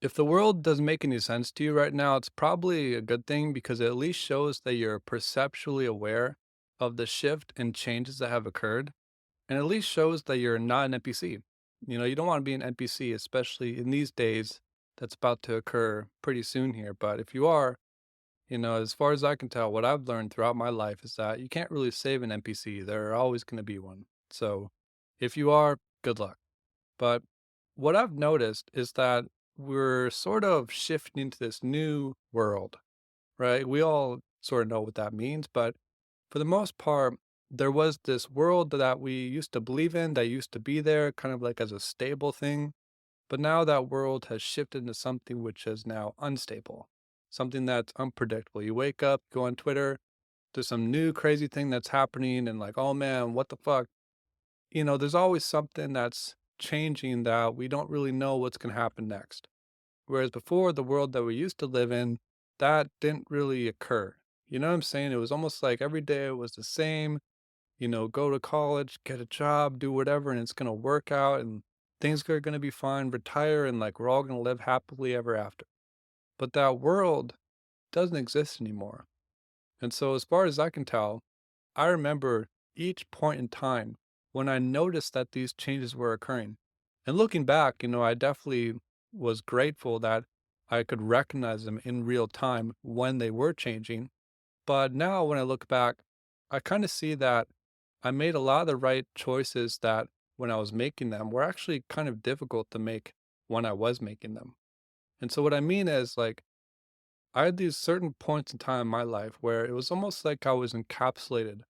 If the world doesn't make any sense to you right now, it's probably a good thing because it at least shows that you're perceptually aware of the shift and changes that have occurred, and at least shows that you're not an NPC. You don't want to be an NPC, especially in these days that's about to occur pretty soon here. But if you are, as far as I can tell, what I've learned throughout my life is that you can't really save an NPC. There are always going to be one. So if you are, good luck. But what I've noticed is that we're sort of shifting to this new world, right? We all sort of know what that means, but for the most part, there was this world that we used to believe in that used to be there kind of like as a stable thing. But now that world has shifted into something which is now unstable, something that's unpredictable. You wake up, go on Twitter, there's some new crazy thing that's happening, and like, oh man, what the fuck? There's always something that's changing that we don't really know what's going to happen next. Whereas before, the world that we used to live in, that didn't really occur. You know what I'm saying? It was almost like every day was the same, go to college, get a job, do whatever, and it's going to work out and things are going to be fine, retire, and like we're all going to live happily ever after. But that world doesn't exist anymore. And so, as far as I can tell, I remember each point in time when I noticed that these changes were occurring. And looking back, I definitely was grateful that I could recognize them in real time when they were changing. But now when I look back, I kind of see that I made a lot of the right choices that when I was making them were actually kind of difficult to make when I was making them. And so what I mean is like I had these certain points in time in my life where it was almost like I was encapsulated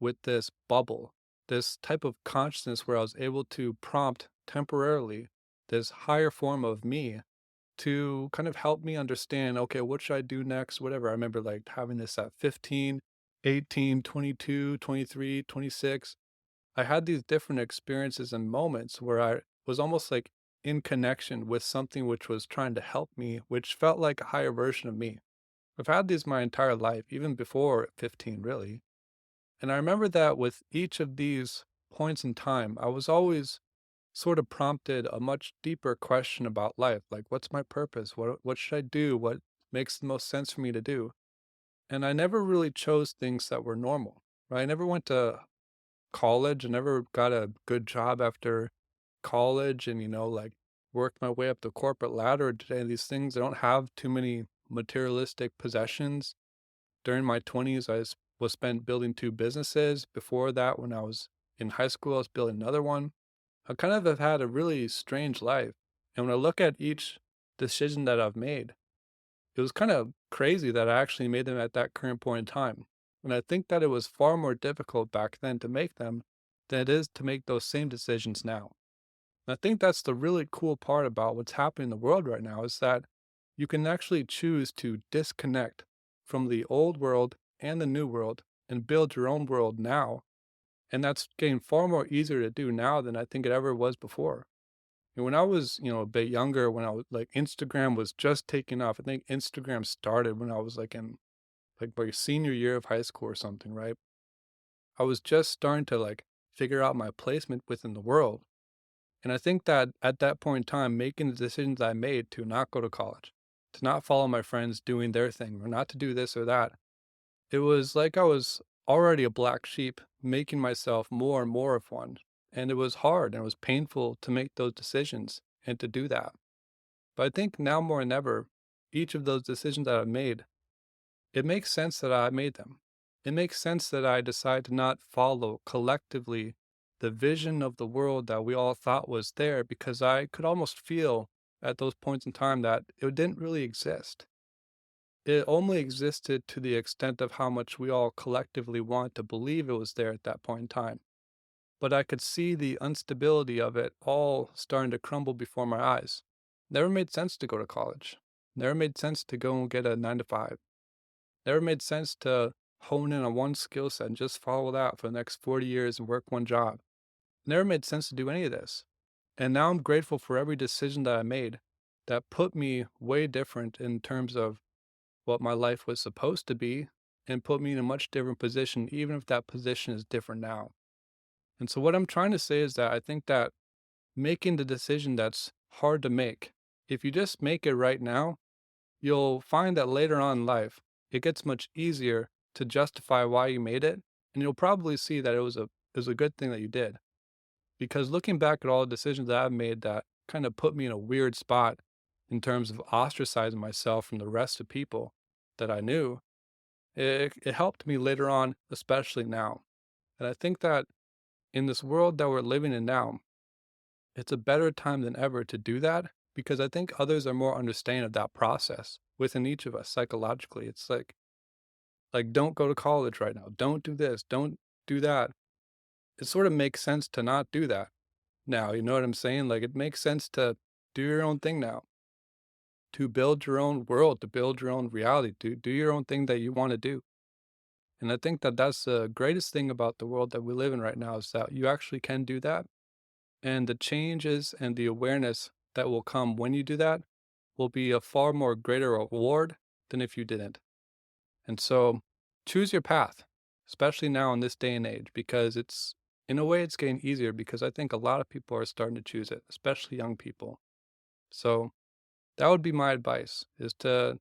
with this bubble, this type of consciousness where I was able to prompt temporarily this higher form of me to kind of help me understand, okay, what should I do next? Whatever. I remember like having this at 15, 18, 22, 23, 26. I had these different experiences and moments where I was almost like in connection with something which was trying to help me, which felt like a higher version of me. I've had these my entire life, even before 15, really. And I remember that with each of these points in time, I was always sort of prompted a much deeper question about life. Like, what's my purpose? What should I do? What makes the most sense for me to do? And I never really chose things that were normal, right? I never went to college. I never got a good job after college and, like worked my way up the corporate ladder today. These things, I don't have too many materialistic possessions. During my 20s, was spent building two businesses. Before that, when I was in high school, I was building another one. I kind of have had a really strange life. And when I look at each decision that I've made, it was kind of crazy that I actually made them at that current point in time. And I think that it was far more difficult back then to make them than it is to make those same decisions now. And I think that's the really cool part about what's happening in the world right now is that you can actually choose to disconnect from the old world and the new world and build your own world now. And that's getting far more easier to do now than I think it ever was before. And when I was, a bit younger, when I was like Instagram was just taking off. I think Instagram started when I was like in like my senior year of high school or something, right? I was just starting to like figure out my placement within the world. And I think that at that point in time, making the decisions I made to not go to college, to not follow my friends doing their thing, or not to do this or that, it was like I was already a black sheep, making myself more and more of one. And it was hard and it was painful to make those decisions and to do that. But I think now more than ever, each of those decisions that I've made, it makes sense that I made them. It makes sense that I decide to not follow collectively the vision of the world that we all thought was there because I could almost feel at those points in time that it didn't really exist. It only existed to the extent of how much we all collectively want to believe it was there at that point in time. But I could see the instability of it all starting to crumble before my eyes. Never made sense to go to college. Never made sense to go and get a 9 to 5. Never made sense to hone in on one skill set and just follow that for the next 40 years and work one job. Never made sense to do any of this. And now I'm grateful for every decision that I made that put me way different in terms of what my life was supposed to be and put me in a much different position, even if that position is different now. And so, what I'm trying to say is that I think that making the decision that's hard to make If you just make it right now, you'll find that later on in life, it gets much easier to justify why you made it, and you'll probably see that it was a good thing that you did. Because looking back at all the decisions that I've made that kind of put me in a weird spot in terms of ostracizing myself from the rest of people that I knew, it helped me later on, especially now. And I think that in this world that we're living in now, it's a better time than ever to do that because I think others are more understanding of that process within each of us psychologically. It's like don't go to college right now. Don't do this. Don't do that. It sort of makes sense to not do that now. You know what I'm saying? Like it makes sense to do your own thing now, to build your own world, to build your own reality, to do your own thing that you want to do. And I think that that's the greatest thing about the world that we live in right now is that you actually can do that. And the changes and the awareness that will come when you do that will be a far more greater reward than if you didn't. And so choose your path, especially now in this day and age, because in a way, it's getting easier because I think a lot of people are starting to choose it, especially young people. So that would be my advice is to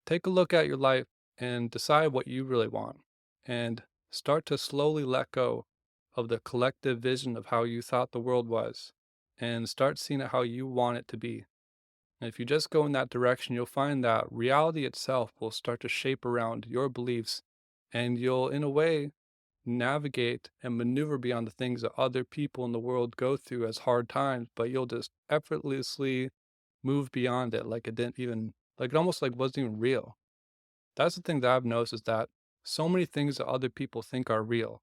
take a look at your life and decide what you really want and start to slowly let go of the collective vision of how you thought the world was and start seeing it how you want it to be. And if you just go in that direction, you'll find that reality itself will start to shape around your beliefs and you'll, in a way, navigate and maneuver beyond the things that other people in the world go through as hard times, but you'll just effortlessly move beyond it like it didn't even, like it almost like wasn't even real. That's the thing that I've noticed is that so many things that other people think are real,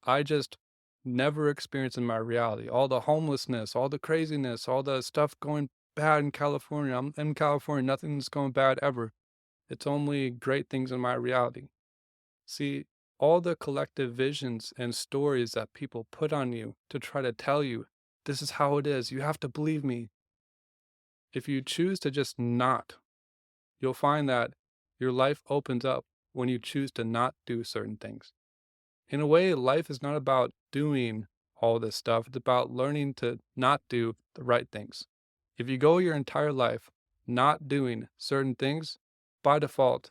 I just never experienced in my reality. All the homelessness, all the craziness, all the stuff going bad in California. I'm in California, nothing's going bad ever. It's only great things in my reality. See, all the collective visions and stories that people put on you to try to tell you, this is how it is, you have to believe me. If you choose to just not, you'll find that your life opens up when you choose to not do certain things. In a way, life is not about doing all this stuff. It's about learning to not do the right things. If you go your entire life not doing certain things, by default,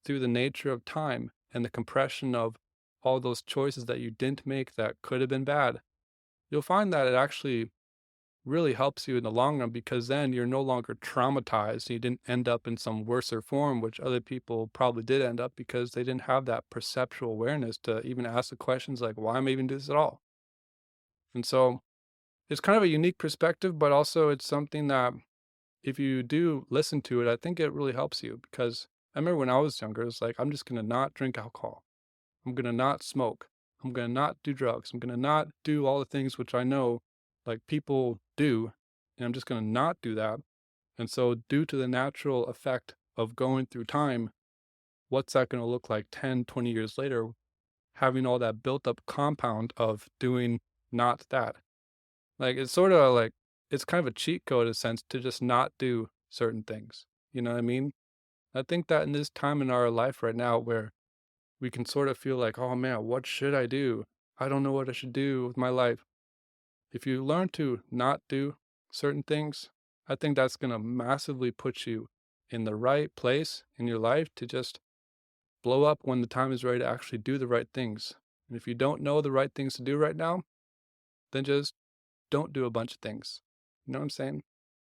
through the nature of time and the compression of all those choices that you didn't make that could have been bad, you'll find that it actually really helps you in the long run because then you're no longer traumatized. You didn't end up in some worser form, which other people probably did end up because they didn't have that perceptual awareness to even ask the questions like, why am I even doing this at all? And so it's kind of a unique perspective, but also it's something that if you do listen to it, I think it really helps you because I remember when I was younger, it's like, I'm just going to not drink alcohol. I'm going to not smoke. I'm going to not do drugs. I'm going to not do all the things which I know like people do. And I'm just going to not do that. And so, due to the natural effect of going through time, what's that going to look like 10, 20 years later, having all that built up compound of doing not that? Like, it's sort of like, it's kind of a cheat code in a sense to just not do certain things. You know what I mean? I think that in this time in our life right now where we can sort of feel like, oh man, what should I do? I don't know what I should do with my life. If you learn to not do certain things, I think that's going to massively put you in the right place in your life to just blow up when the time is ready to actually do the right things. And if you don't know the right things to do right now, then just don't do a bunch of things. You know what I'm saying?